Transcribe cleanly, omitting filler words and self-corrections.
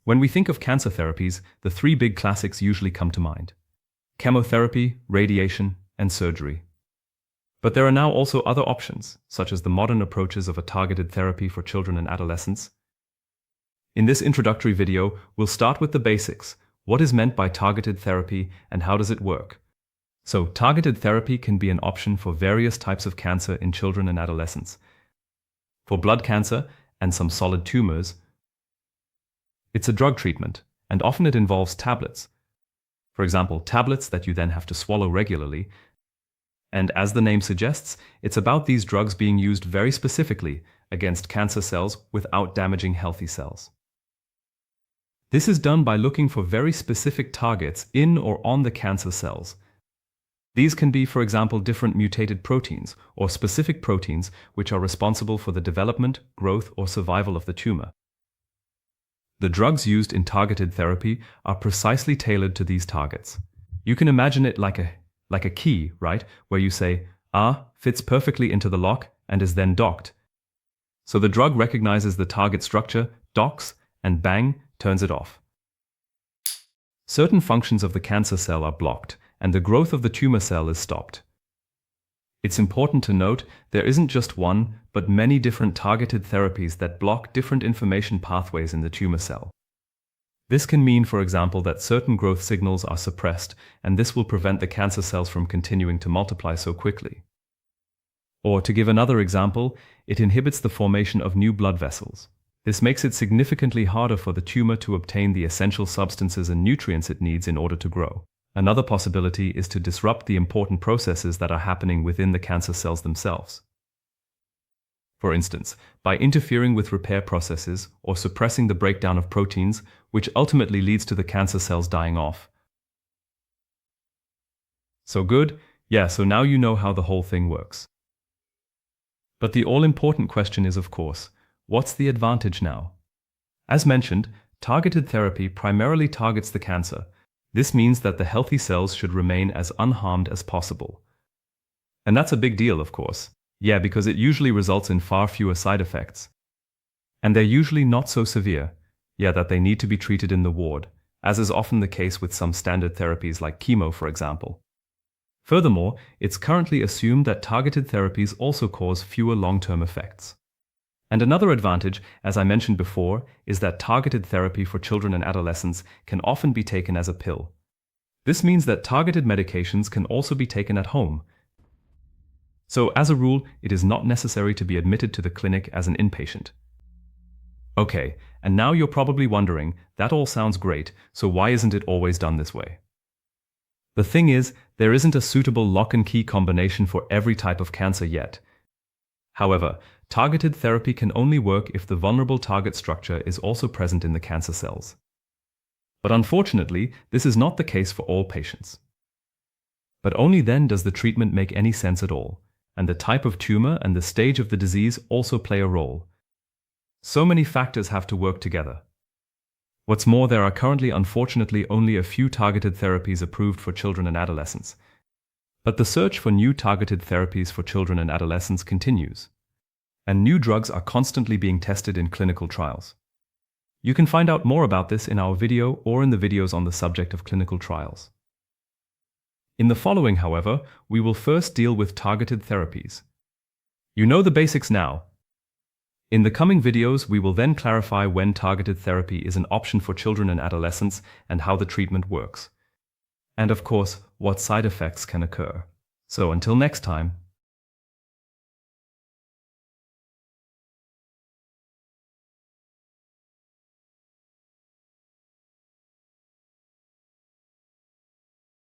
When we think of cancer therapies, the three big classics usually come to mind: chemotherapy, radiation, and surgery. But there are now also other options, such as the modern approaches of a targeted therapy for children and adolescents. In this introductory video, we'll start with the basics. What is meant by targeted therapy and how does it work? So, targeted therapy can be an option for various types of cancer in children and adolescents. For blood cancer and some solid tumors, it's a drug treatment, and often it involves tablets. For example, tablets that you then have to swallow regularly. And as the name suggests, it's about these drugs being used very specifically against cancer cells without damaging healthy cells. This is done by looking for very specific targets in or on the cancer cells. These can be, for example, different mutated proteins or specific proteins which are responsible for the development, growth, or survival of the tumor. The drugs used in targeted therapy are precisely tailored to these targets. You can imagine it like a key, right? Where you say, fits perfectly into the lock and is then docked. So the drug recognizes the target structure, docks, and bang, turns it off. Certain functions of the cancer cell are blocked, and the growth of the tumor cell is stopped. It's important to note there isn't just one, but many different targeted therapies that block different information pathways in the tumor cell. This can mean, for example, that certain growth signals are suppressed, and this will prevent the cancer cells from continuing to multiply so quickly. Or, to give another example, it inhibits the formation of new blood vessels. This makes it significantly harder for the tumor to obtain the essential substances and nutrients it needs in order to grow. Another possibility is to disrupt the important processes that are happening within the cancer cells themselves. For instance, by interfering with repair processes or suppressing the breakdown of proteins, which ultimately leads to the cancer cells dying off. So good? Yeah, so now you know how the whole thing works. But the all-important question is, of course, what's the advantage now? As mentioned, targeted therapy primarily targets the cancer. This means that the healthy cells should remain as unharmed as possible. And that's a big deal, of course. Yeah, because it usually results in far fewer side effects. And they're usually not so severe, that they need to be treated in the ward, as is often the case with some standard therapies like chemo, for example. Furthermore, it's currently assumed that targeted therapies also cause fewer long-term effects. And another advantage, as I mentioned before, is that targeted therapy for children and adolescents can often be taken as a pill. This means that targeted medications can also be taken at home. So, as a rule, it is not necessary to be admitted to the clinic as an inpatient. Okay, and now you're probably wondering, that all sounds great, so why isn't it always done this way? The thing is, there isn't a suitable lock-and-key combination for every type of cancer yet. However, targeted therapy can only work if the vulnerable target structure is also present in the cancer cells. But unfortunately, this is not the case for all patients. But only then does the treatment make any sense at all, and the type of tumor and the stage of the disease also play a role. So many factors have to work together. What's more, there are currently unfortunately only a few targeted therapies approved for children and adolescents. But the search for new targeted therapies for children and adolescents continues. And new drugs are constantly being tested in clinical trials. You can find out more about this in our video or in the videos on the subject of clinical trials. In the following, however, we will first deal with targeted therapies. You know the basics now. In the coming videos, we will then clarify when targeted therapy is an option for children and adolescents and how the treatment works. And of course, what side effects can occur. So until next time.